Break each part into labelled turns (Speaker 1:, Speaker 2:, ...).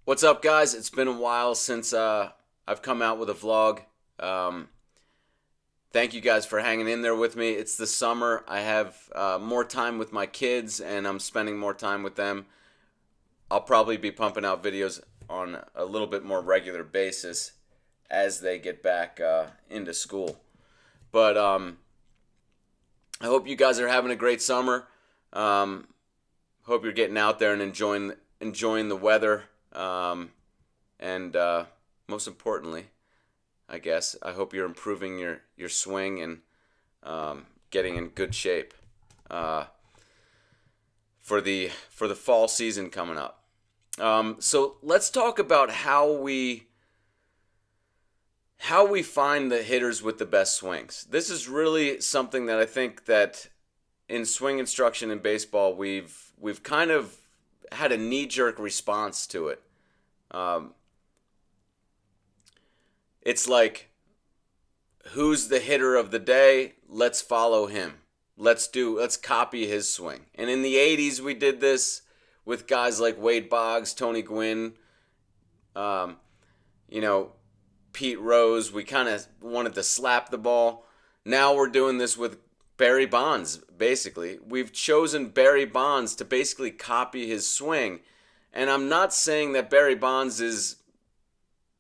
Speaker 1: What's up, guys? It's been a while since I've come out with a vlog. Um, Thank you guys for hanging in there with me. It's the summer. I have more time with my kids, and I'm spending more time with them. I'll probably be pumping out videos on a little bit more regular basis as they get back into school. But I hope you guys are having a great summer. Um, Hope you're getting out there and enjoying the weather. And Most importantly, I guess I hope you're improving your swing and getting in good shape uh, for the fall season coming up. So let's talk about how we find the hitters with the best swings. This is really something that I think that in swing instruction in baseball we've kind of had a knee-jerk response to it. Um, it's like, who's the hitter of the day? Let's follow him. Let's copy his swing. And in the 80s we did this with guys like Wade Boggs, Tony Gwynn, um, you know, Pete Rose. We kind of wanted to slap the ball. Now we're doing this with Barry Bonds, basically. We've chosen Barry Bonds to basically copy his swing. And I'm not saying that Barry Bonds is,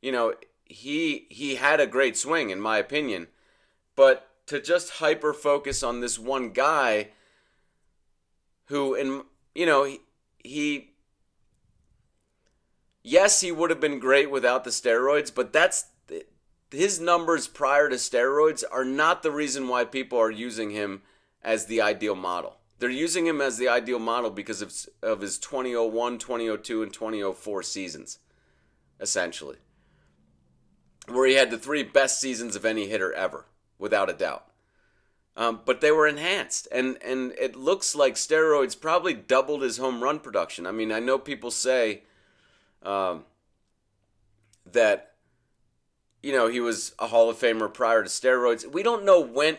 Speaker 1: you know, he had a great swing in my opinion, but to just hyper focus on this one guy who, in he yes, he would have been great without the steroids, but that's his numbers prior to steroids are not the reason why people are using him as the ideal model. They're using him as the ideal model because of his 2001, 2002, and 2004 seasons, essentially, where he had the three best seasons of any hitter ever, without a doubt. But they were enhanced, and it looks like steroids probably doubled his home run production. I mean, I know people say um, that he was a Hall of Famer prior to steroids. We don't know when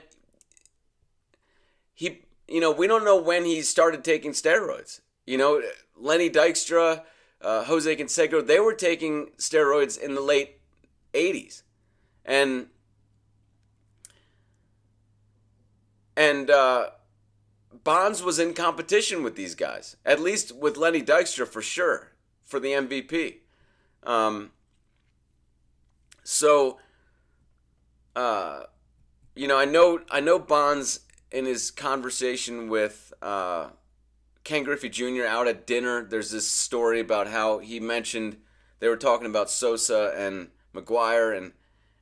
Speaker 1: we don't know when he started taking steroids. Lenny Dykstra, Jose Canseco, they were taking steroids in the late 80s. And Bonds was in competition with these guys, at least with Lenny Dykstra for sure, for the MVP. So, I know Bonds in his conversation with Ken Griffey Jr. out at dinner. There's this story about how he mentioned they were talking about Sosa and McGuire,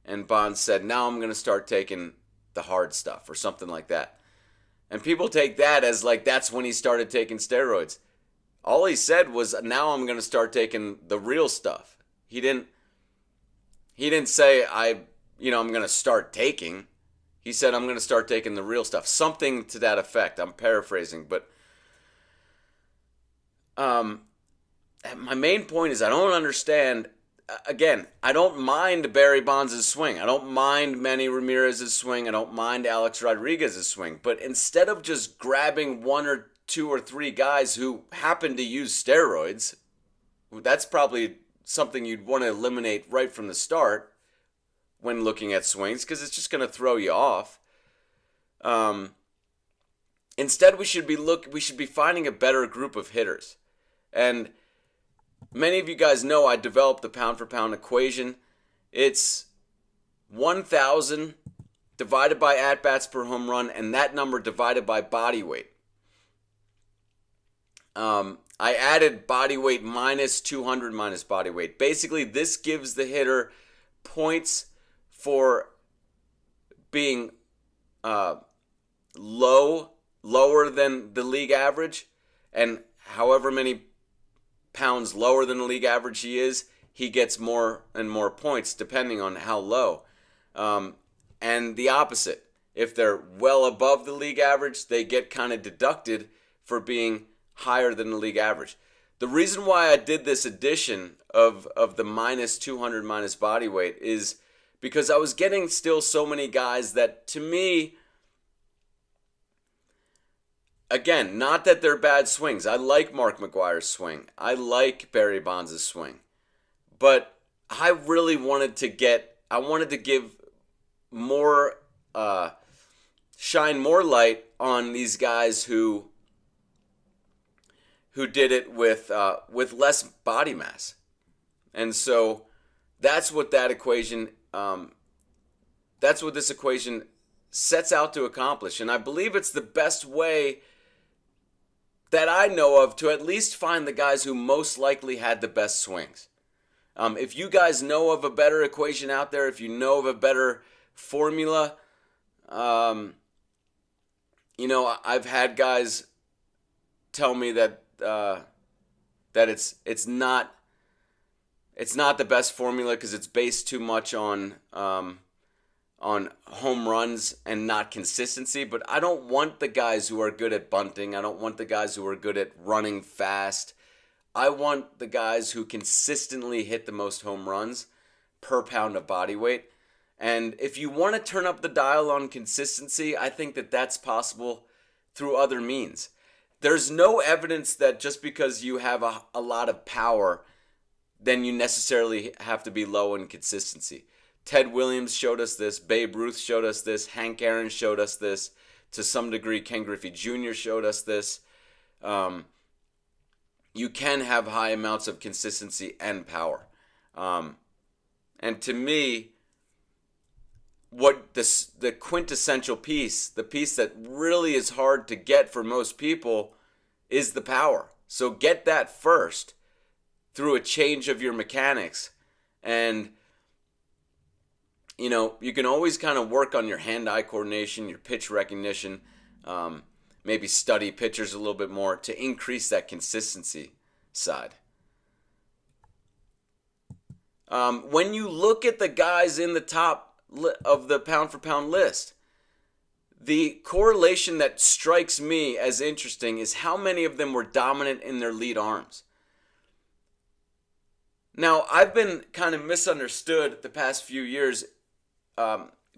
Speaker 1: and Bonds said, "Now I'm going to start taking the hard stuff," or something like that. And people take that as like that's when he started taking steroids. All he said was, "Now I'm going to start taking the real stuff." He didn't say I'm going to start taking. He said I'm going to start taking the real stuff. Something to that effect. I'm paraphrasing, but my main point is I don't understand. Again, I don't mind Barry Bonds' swing. I don't mind Manny Ramirez's swing. I don't mind Alex Rodriguez's swing. But instead of just grabbing one or two or three guys who happen to use steroids, that's probably something you'd want to eliminate right from the start when looking at swings, because it's just going to throw you off. Instead, we should be finding a better group of hitters. And many of you guys know I developed the pound for pound equation. It's 1,000 divided by at bats per home run, and that number divided by body weight. I added body weight minus 200 minus body weight. Basically, this gives the hitter points for being lower than the league average, and however many pounds lower than the league average he is, he gets more and more points depending on how low. And the opposite. If they're well above the league average, they get kind of deducted for being higher than the league average. The reason why I did this addition of the minus 200 minus body weight is because I was getting still so many guys that, to me, again, not that they're bad swings. I like Mark McGwire's swing. I like Barry Bonds' swing. But I really wanted to give more, shine more light on these guys who did it with less body mass. And so that's what that equation, that's what this equation sets out to accomplish. And I believe it's the best way that I know of to at least find the guys who most likely had the best swings. If you guys know of a better equation out there, if you know of a better formula, I've had guys tell me that it's not the best formula because it's based too much on home runs and not consistency. But I don't want the guys who are good at bunting. I don't want the guys who are good at running fast. I want the guys who consistently hit the most home runs per pound of body weight. And if you want to turn up the dial on consistency, I think that that's possible through other means. There's no evidence that just because you have a lot of power, then you necessarily have to be low in consistency. Ted Williams showed us this. Babe Ruth showed us this. Hank Aaron showed us this. To some degree, Ken Griffey Jr. showed us this. You can have high amounts of consistency and power. And to me, what the quintessential piece, the piece that really is hard to get for most people, is the power. So get that first through a change of your mechanics. And, you can always kind of work on your hand-eye coordination, your pitch recognition, maybe study pitchers a little bit more to increase that consistency side. When you look at the guys in the top of the pound-for-pound list, the correlation that strikes me as interesting is how many of them were dominant in their lead arms. Now, I've been kind of misunderstood the past few years.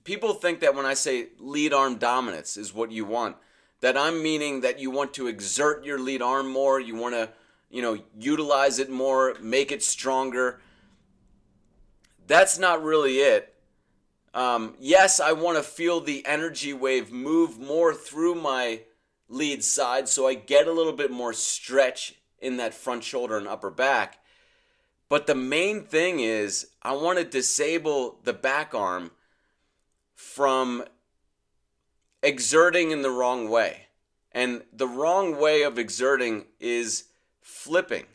Speaker 1: People think that when I say lead arm dominance is what you want, that I'm meaning that you want to exert your lead arm more, you want to, utilize it more, make it stronger. That's not really it. Yes, I want to feel the energy wave move more through my lead side so I get a little bit more stretch in that front shoulder and upper back. But the main thing is I want to disable the back arm from exerting in the wrong way. And the wrong way of exerting is flipping.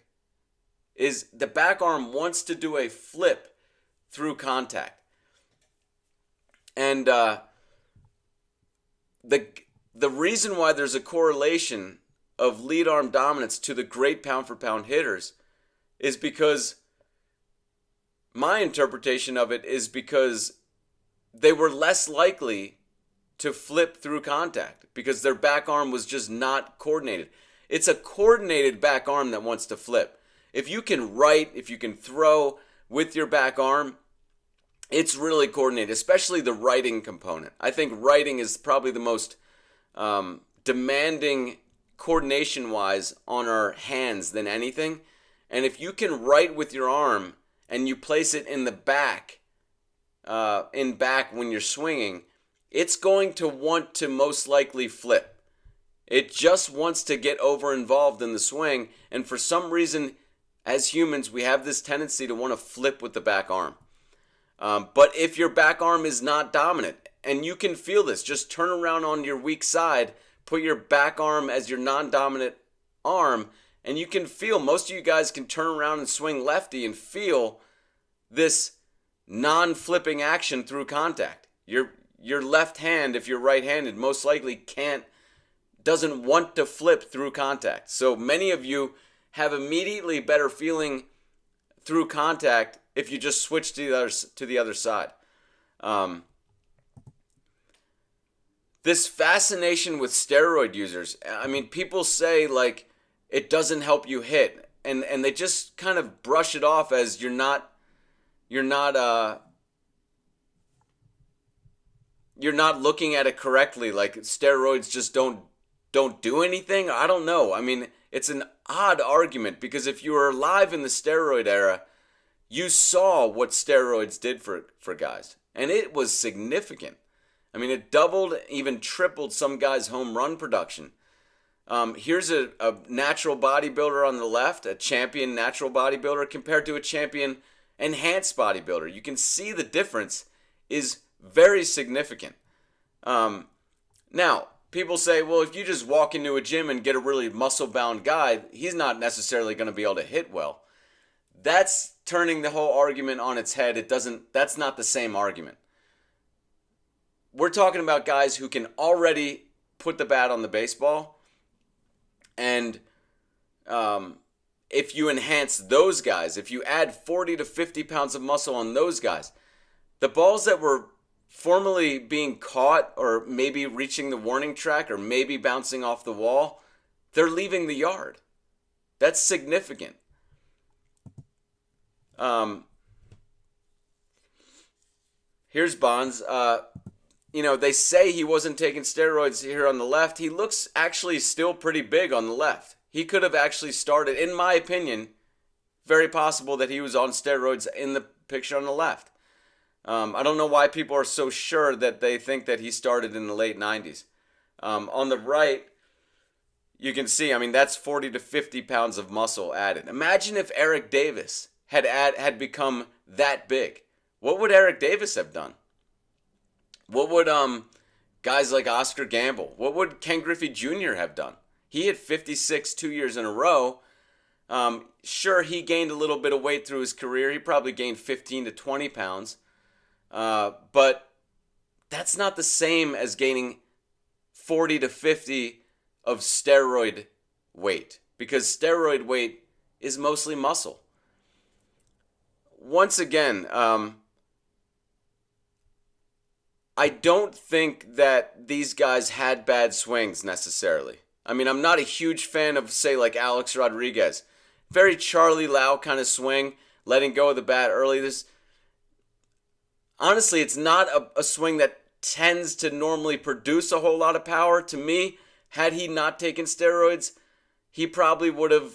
Speaker 1: Is the back arm wants to do a flip through contact. And the reason why there's a correlation of lead arm dominance to the great pound-for-pound hitters is because my interpretation of it is because they were less likely to flip through contact because their back arm was just not coordinated. It's a coordinated back arm that wants to flip. If you can write, if you can throw with your back arm, it's really coordinated, especially the writing component. I think writing is probably the most demanding coordination-wise on our hands than anything. And if you can write with your arm and you place it in the back, when you're swinging, it's going to want to most likely flip. It just wants to get over involved in the swing, and for some reason, as humans, we have this tendency to want to flip with the back arm. But if your back arm is not dominant, and you can feel this, just turn around on your weak side, put your back arm as your non-dominant arm, and you can feel, most of you guys can turn around and swing lefty and feel this non-flipping action through contact. Your left hand, if you're right-handed, most likely doesn't want to flip through contact. So many of you have immediately better feeling through contact if you just switch to the other side. This fascination with steroid users, I mean, people say like it doesn't help you hit, and they just kind of brush it off as you're not looking at it correctly. Like steroids just don't do anything. I don't know. I mean, it's an odd argument because if you were alive in the steroid era, you saw what steroids did for guys, and it was significant. I mean, it doubled, even tripled some guys' home run production. Here's a natural bodybuilder on the left, a champion natural bodybuilder compared to a champion enhanced bodybuilder. You can see the difference is very significant. Now, people say, well, if you just walk into a gym and get a really muscle-bound guy, he's not necessarily going to be able to hit well. That's turning the whole argument on its head. That's not the same argument. We're talking about guys who can already put the bat on the baseball, and if you enhance those guys, if you add 40 to 50 pounds of muscle on those guys, the balls that were formerly being caught or maybe reaching the warning track or maybe bouncing off the wall, they're leaving the yard. That's significant. Here's Bonds. They say he wasn't taking steroids here on the left. He looks actually still pretty big on the left. He could have actually started, in my opinion, very possible that he was on steroids in the picture on the left. I don't know why people are so sure that they think that he started in the late 90s. On the right, you can see, that's 40 to 50 pounds of muscle added. Imagine if Eric Davis had become that big. What would Eric Davis have done? What would guys like Oscar Gamble, what would Ken Griffey Jr. have done? He hit 56 2 years in a row. Sure, he gained a little bit of weight through his career. He probably gained 15 to 20 pounds. But that's not the same as gaining 40 to 50 of steroid weight, because steroid weight is mostly muscle. Once again, I don't think that these guys had bad swings necessarily. I'm not a huge fan of, say, like Alex Rodriguez. Very Charlie Lau kind of swing, letting go of the bat early. Honestly, it's not a swing that tends to normally produce a whole lot of power. To me, had he not taken steroids, he probably would have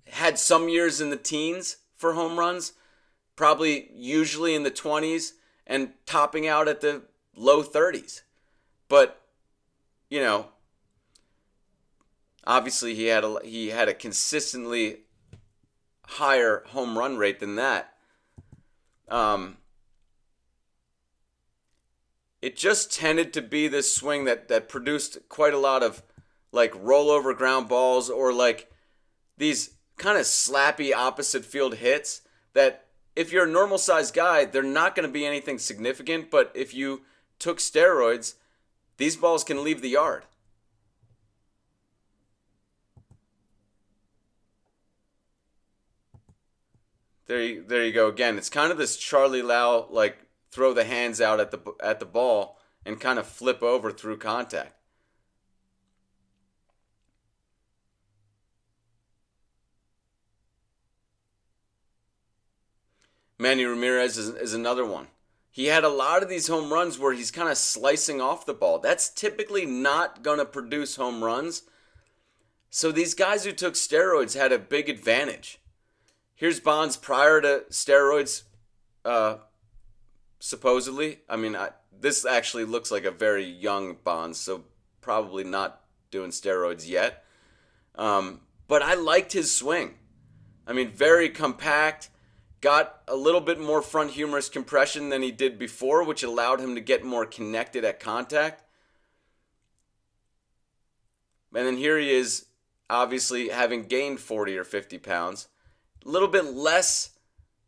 Speaker 1: had some years in the teens for home runs, probably usually in the 20s, and topping out at the low 30s. But, obviously he had a consistently higher home run rate than that. It just tended to be this swing that produced quite a lot of like rollover ground balls or like these kind of slappy opposite field hits that if you're a normal sized guy, they're not going to be anything significant. But if you took steroids, these balls can leave the yard. There you go again. It's kind of this Charlie Lau, like throw the hands out at the ball and kind of flip over through contact. Manny Ramirez is another one. He had a lot of these home runs where he's kind of slicing off the ball. That's typically not going to produce home runs. So these guys who took steroids had a big advantage. Here's Bonds prior to steroids, supposedly. This actually looks like a very young Bonds, so probably not doing steroids yet. But I liked his swing. Very compact. Got a little bit more front humerus compression than he did before, which allowed him to get more connected at contact. And then here he is, obviously having gained 40 or 50 pounds. A little bit less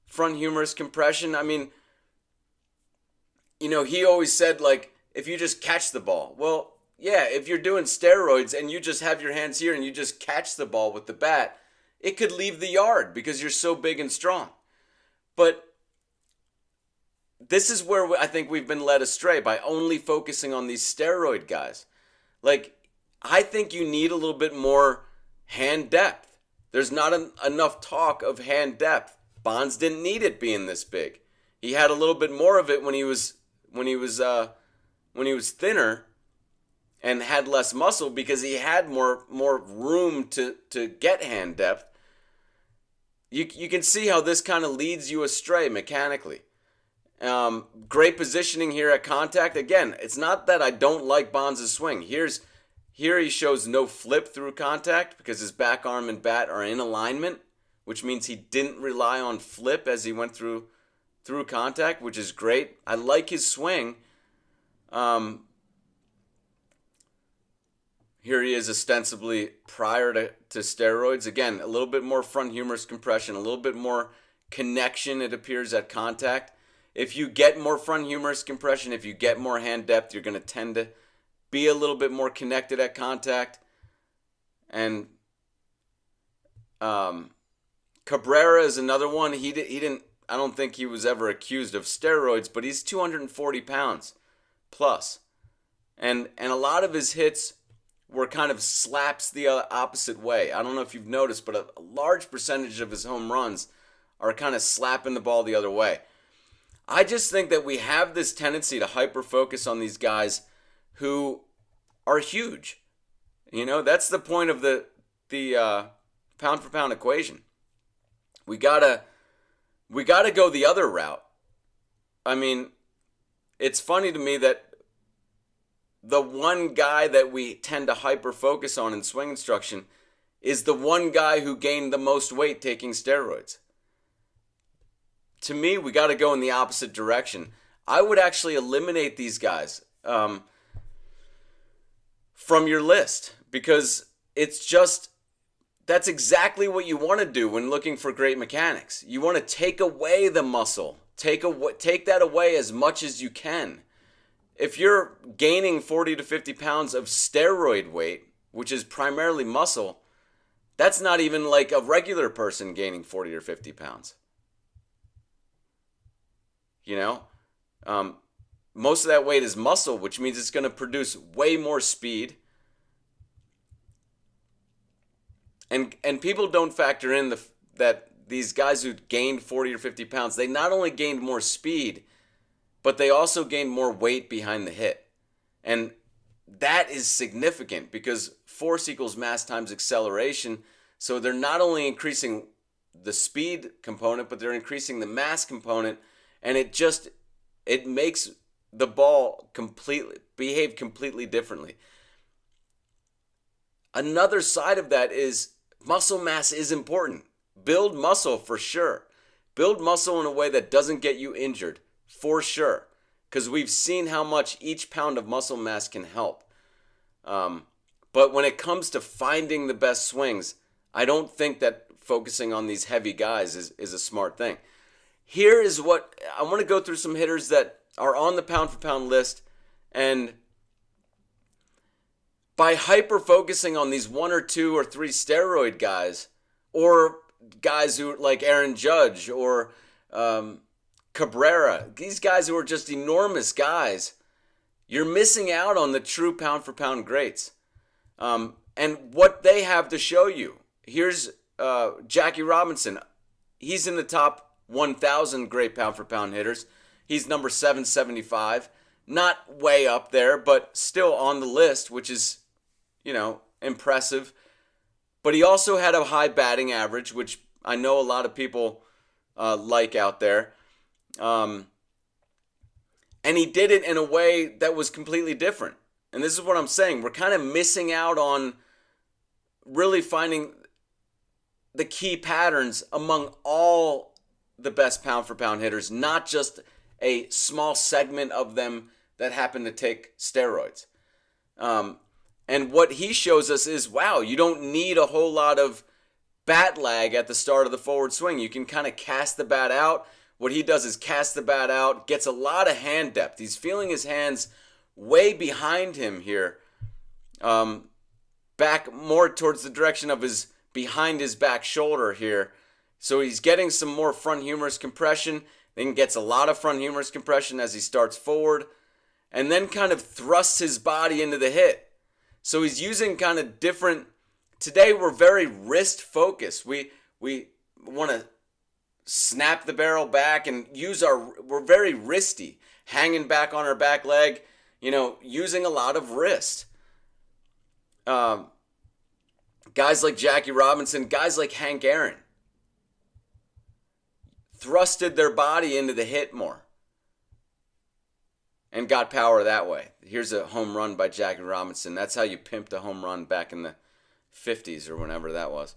Speaker 1: front humerus compression. He always said, like, if you just catch the ball. Well, yeah, if you're doing steroids and you just have your hands here and you just catch the ball with the bat, it could leave the yard because you're so big and strong. But this is where I think we've been led astray by only focusing on these steroid guys. Like, I think you need a little bit more hand depth. There's not enough talk of hand depth. Bonds didn't need it being this big. He had a little bit more of it when he was thinner and had less muscle because he had more room to get hand depth. you can see how this kind of leads you astray mechanically. Great positioning here at contact. Again, it's not that I don't like Bonds' swing. Here he shows no flip through contact because his back arm and bat are in alignment, which means he didn't rely on flip as he went through contact, which is great. I like his swing. Here he is ostensibly prior to steroids. Again, a little bit more front humerus compression, a little bit more connection, it appears, at contact. If you get more front humerus compression, if you get more hand depth, you're going to tend to be a little bit more connected at contact. And Cabrera is another one. He didn't. I don't think he was ever accused of steroids, but he's 240 pounds plus, and a lot of his hits were kind of slaps the opposite way. I don't know if you've noticed, but a large percentage of his home runs are kind of slapping the ball the other way. I just think that we have this tendency to hyper-focus on these guys who are huge. You know, that's the point of the pound-for-pound equation. We gotta go the other route. I mean, it's funny to me that the one guy that we tend to hyper-focus on in swing instruction is the one guy who gained the most weight taking steroids. To me, we got to go in the opposite direction. I would actually eliminate these guys from your list because it's just, that's exactly what you want to do when looking for great mechanics. You want to take away the muscle. Take that away as much as you can. If you're gaining 40 to 50 pounds of steroid weight, which is primarily muscle, that's not even like a regular person gaining 40 or 50 pounds. You know? Most of that weight is muscle, which means it's going to produce way more speed. And people don't factor in that these guys who gained 40 or 50 pounds, they not only gained more speed, but they also gained more weight behind the hit. And that is significant because force equals mass times acceleration. So they're not only increasing the speed component, but they're increasing the mass component. And it makes the ball behave completely differently. Another side of that is muscle mass is important. Build muscle for sure. Build muscle in a way that doesn't get you injured for sure. Because we've seen how much each pound of muscle mass can help. But when it comes to finding the best swings, I don't think that focusing on these heavy guys is a smart thing. Here is what I want to go through some hitters that are on the pound for pound list, and by hyper focusing on these 1 or 2 or 3 steroid guys, or guys who like Aaron Judge or Cabrera, these guys who are just enormous guys, you're missing out on the true pound for pound greats. And what they have to show you. Here's Jackie Robinson. He's in the top 1,000 great pound for pound hitters. He's number 775. Not way up there, but still on the list, which is, impressive. But he also had a high batting average, which I know a lot of people like out there. And he did it in a way that was completely different. And this is what I'm saying. We're kind of missing out on really finding the key patterns among all the best pound for pound hitters, not just a small segment of them that happen to take steroids. And what he shows us is, wow, you don't need a whole lot of bat lag at the start of the forward swing. You can kind of cast the bat out. What he does is cast the bat out, gets a lot of hand depth. He's feeling his hands way behind him here, back more towards the direction of behind his back shoulder here. So he's getting some more front humerus compression, then gets a lot of front humerus compression as he starts forward, and then kind of thrusts his body into the hit. So he's using kind of different. Today we're very wrist focused. We want to snap the barrel back and we're very wristy, hanging back on our back leg, using a lot of wrist. Guys like Jackie Robinson, guys like Hank Aaron, thrusted their body into the hit more and got power that way. Here's a home run by Jackie Robinson. That's how you pimped a home run back in the 50s or whenever that was.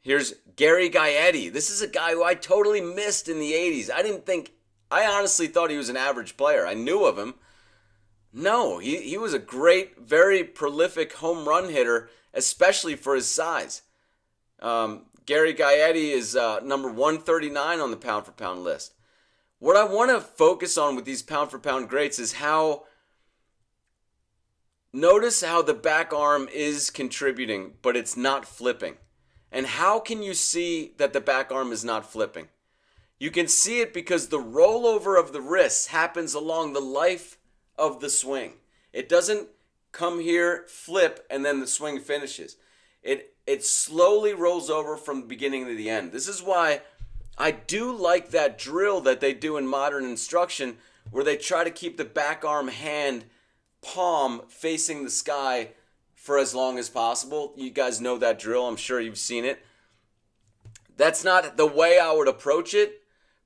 Speaker 1: Here's Gary Gaetti. This is a guy who I totally missed in the 80s. I honestly thought he was an average player. I knew of him. No, he was a great, very prolific home run hitter, especially for his size. Gary Gaetti is number 139 on the pound-for-pound list. What I want to focus on with these pound-for-pound greats is notice how the back arm is contributing, but it's not flipping. And how can you see that the back arm is not flipping? You can see it because the rollover of the wrists happens along the life of the swing. It doesn't come here, flip, and then the swing finishes. It slowly rolls over from the beginning to the end. This is why I do like that drill that they do in modern instruction where they try to keep the back arm hand palm facing the sky for as long as possible. You guys know that drill. I'm sure you've seen it. That's not the way I would approach it,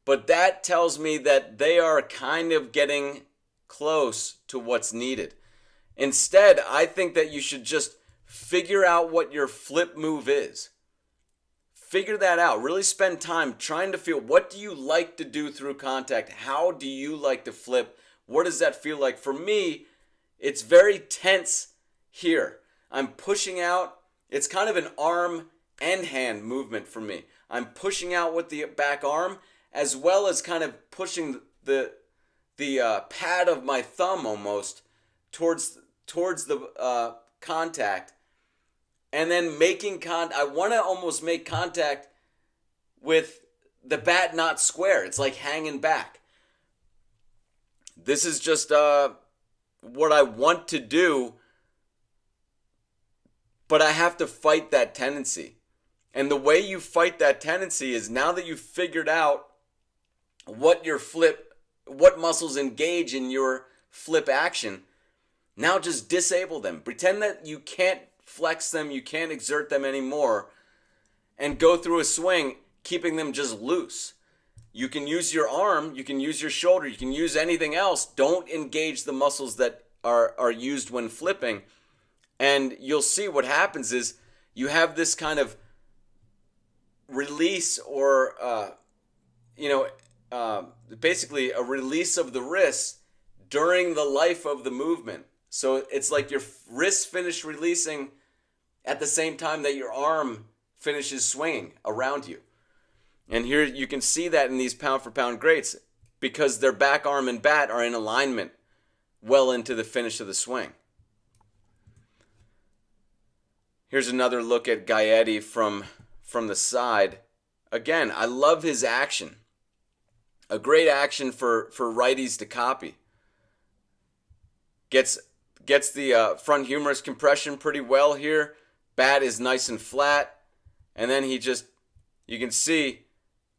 Speaker 1: but that tells me that they are kind of getting close to what's needed. Instead, I think that you should just figure out what your flip move is. Figure that out. Really spend time trying to feel, what do you like to do through contact? How do you like to flip? What does that feel like? For me, it's very tense here. I'm pushing out. It's kind of an arm and hand movement for me. I'm pushing out with the back arm as well as kind of pushing the pad of my thumb almost towards the contact, and then making I want to almost make contact with the bat not square. It's like hanging back. This is just what I want to do, but I have to fight that tendency. And the way you fight that tendency is, now that you've figured out what muscles engage in your flip action, now just disable them. Pretend that you can't flex them, you can't exert them anymore, and go through a swing keeping them just loose. You can use your arm, you can use your shoulder, you can use anything else. Don't engage the muscles that are used when flipping. And you'll see what happens is you have this kind of release, or basically a release of the wrist during the life of the movement. So it's like your wrist finish releasing at the same time that your arm finishes swinging around you. And here you can see that in these pound for pound greats, because their back arm and bat are in alignment well into the finish of the swing. Here's another look at Gaetti from the side. Again, I love his action. A great action for righties to copy. Gets the front humerus compression pretty well here. Bat is nice and flat. And then you can see,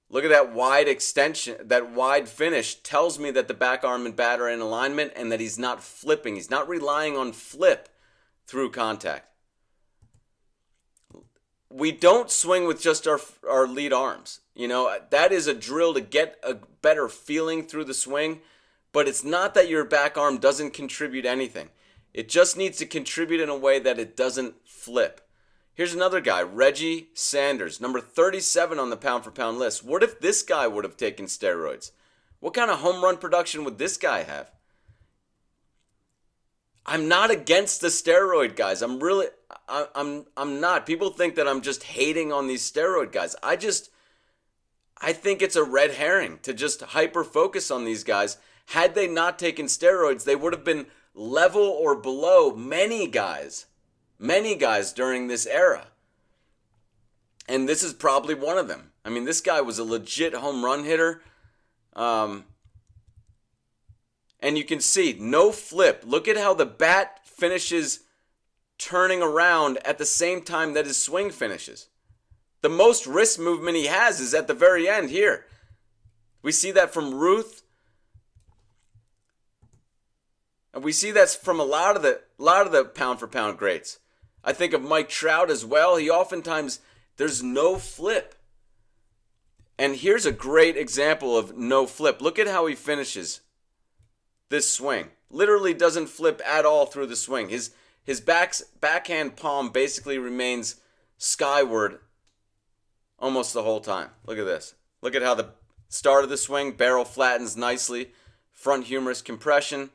Speaker 1: look at that wide extension, that wide finish tells me that the back arm and bat are in alignment and that he's not flipping. He's not relying on flip through contact. We don't swing with just our lead arms. That is a drill to get a better feeling through the swing, but it's not that your back arm doesn't contribute anything. It just needs to contribute in a way that it doesn't flip. Here's another guy, Reggie Sanders, number 37 on the pound for pound list. What if this guy would have taken steroids? What kind of home run production would this guy have? I'm not against the steroid guys. I'm not. People think that I'm just hating on these steroid guys. I think it's a red herring to just hyper focus on these guys. Had they not taken steroids, they would have been level or below many guys during this era. And this is probably one of them. I mean, this guy was a legit home run hitter. And you can see, no flip. Look at how the bat finishes turning around at the same time that his swing finishes. The most wrist movement he has is at the very end here. We see that from Ruth. And we see that from a lot of the pound for pound greats. I think of Mike Trout as well. He oftentimes, there's no flip. And here's a great example of no flip. Look at how he finishes this swing. Literally doesn't flip at all through the swing. His backhand palm basically remains skyward almost the whole time. Look at this. Look at how the start of the swing, barrel flattens nicely, front humerus compression,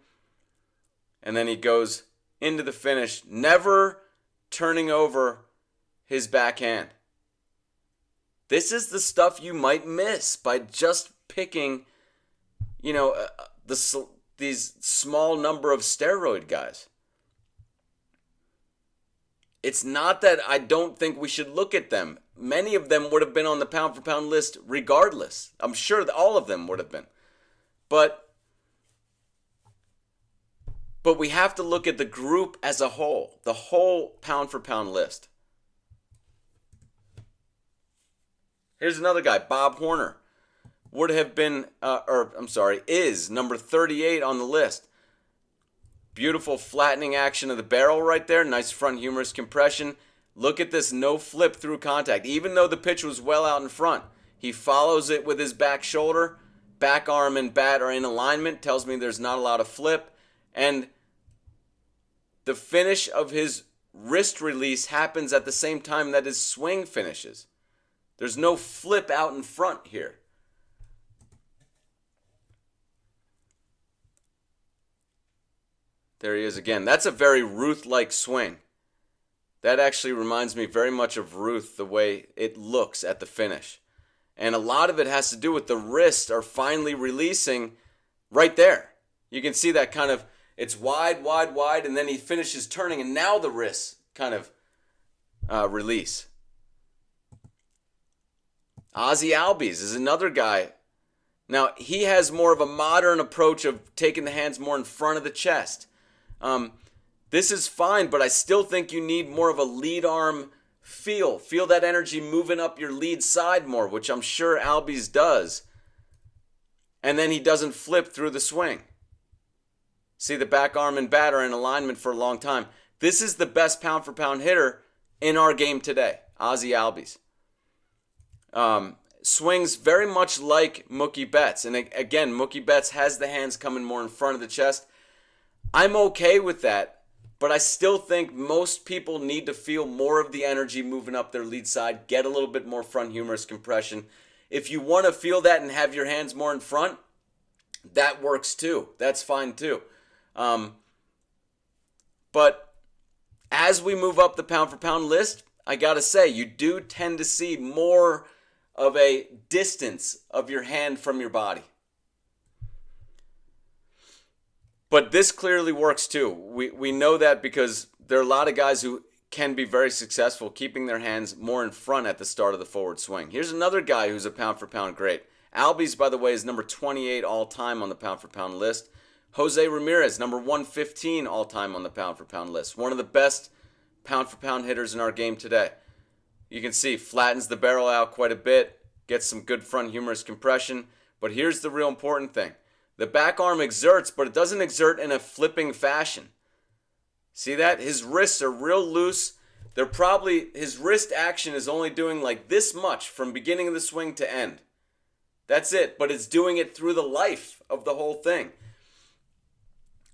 Speaker 1: and then he goes into the finish, never turning over his backhand. This is the stuff you might miss by just picking, these small number of steroid guys. It's not that I don't think we should look at them. Many of them would have been on the pound for pound list regardless. I'm sure that all of them would have been. But we have to look at the group as a whole, the whole pound for pound list. Here's another guy, Bob Horner. Would have been, is number 38 on the list. Beautiful flattening action of the barrel right there. Nice front humerus compression. Look at this no flip through contact. Even though the pitch was well out in front, he follows it with his back shoulder. Back arm and bat are in alignment. Tells me there's not a lot of flip. And the finish of his wrist release happens at the same time that his swing finishes. There's no flip out in front here. There he is again. That's a very Ruth-like swing. That actually reminds me very much of Ruth, the way it looks at the finish. And a lot of it has to do with the wrists are finally releasing right there. You can see that kind of, it's wide, wide, wide, and then he finishes turning, and now the wrists kind of release. Ozzie Albies is another guy. Now, he has more of a modern approach of taking the hands more in front of the chest. This is fine, but I still think you need more of a lead arm feel. Feel that energy moving up your lead side more, which I'm sure Albies does. And then he doesn't flip through the swing. See, the back arm and bat are in alignment for a long time. This is the best pound for pound hitter in our game today, Ozzie Albies. Swings very much like Mookie Betts. And again, Mookie Betts has the hands coming more in front of the chest. I'm okay with that, but I still think most people need to feel more of the energy moving up their lead side, get a little bit more front humerus compression. If you want to feel that and have your hands more in front, that works too. That's fine too. But as we move up the pound for pound list, I got to say, you do tend to see more of a distance of your hand from your body. But this clearly works too. We know that because there are a lot of guys who can be very successful keeping their hands more in front at the start of the forward swing. Here's another guy who's a pound for pound great. Albies, by the way, is number 28 all time on the pound for pound list. Jose Ramirez, number 115 all time on the pound for pound list. One of the best pound for pound hitters in our game today. You can see flattens the barrel out quite a bit, gets some good front humerus compression. But here's the real important thing. The back arm exerts, but it doesn't exert in a flipping fashion. See that? His wrists are real loose. His wrist action is only doing like this much from beginning of the swing to end. That's it, but it's doing it through the life of the whole thing.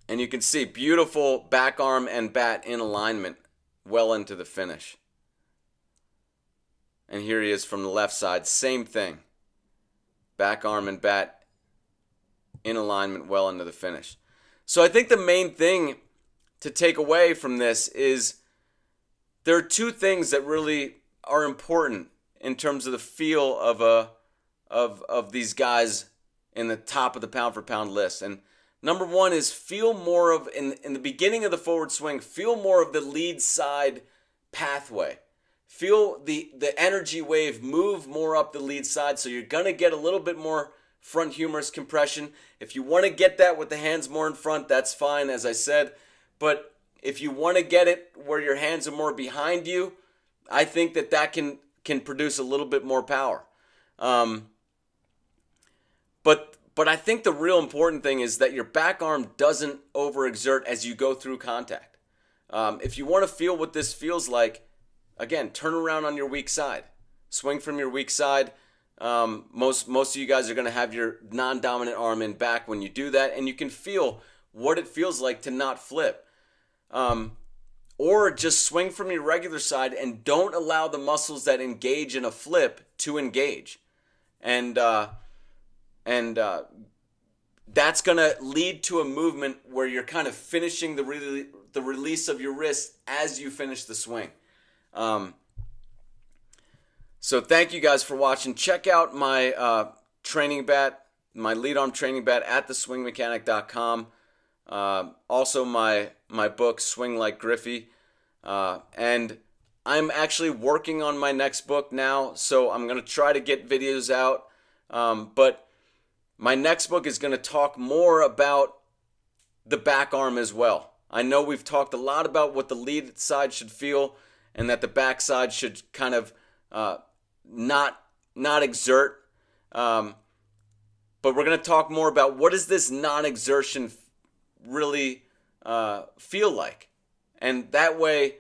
Speaker 1: And you can see beautiful back arm and bat in alignment well into the finish. And here he is from the left side, same thing. Back arm and bat in alignment well into the finish. So I think the main thing to take away from this is there are two things that really are important in terms of the feel of these guys in the top of the pound for pound list. And number one is feel more of, in the beginning of the forward swing, feel more of the lead side pathway. Feel the energy wave move more up the lead side, so you're going to get a little bit more front humerus compression. If you want to get that with the hands more in front, that's fine, as I said. But if you want to get it where your hands are more behind you, I think that can produce a little bit more power. But I think the real important thing is that your back arm doesn't overexert as you go through contact. If you want to feel what this feels like, again, turn around on your weak side. Swing from your weak side. Most of you guys are going to have your non-dominant arm in back when you do that, and you can feel what it feels like to not flip. Or just swing from your regular side and don't allow the muscles that engage in a flip to engage. And that's going to lead to a movement where you're kind of finishing the release of your wrist as you finish the swing. So thank you guys for watching. Check out my training bat, my lead arm training bat at theswingmechanic.com. Also my book, Swing Like Griffey. And I'm actually working on my next book now, so I'm going to try to get videos out. But my next book is going to talk more about the back arm as well. I know we've talked a lot about what the lead side should feel and that the back side should kind of not exert. But we're going to talk more about what does this non-exertion really feel like. And that way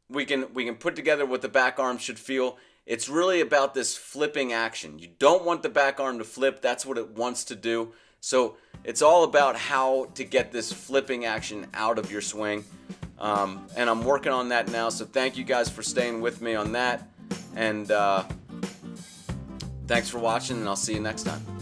Speaker 1: we can put together what the back arm should feel. It's really about this flipping action. You don't want the back arm to flip. That's what it wants to do. So it's all about how to get this flipping action out of your swing. And I'm working on that now. So thank you guys for staying with me on that. And thanks for watching, and I'll see you next time.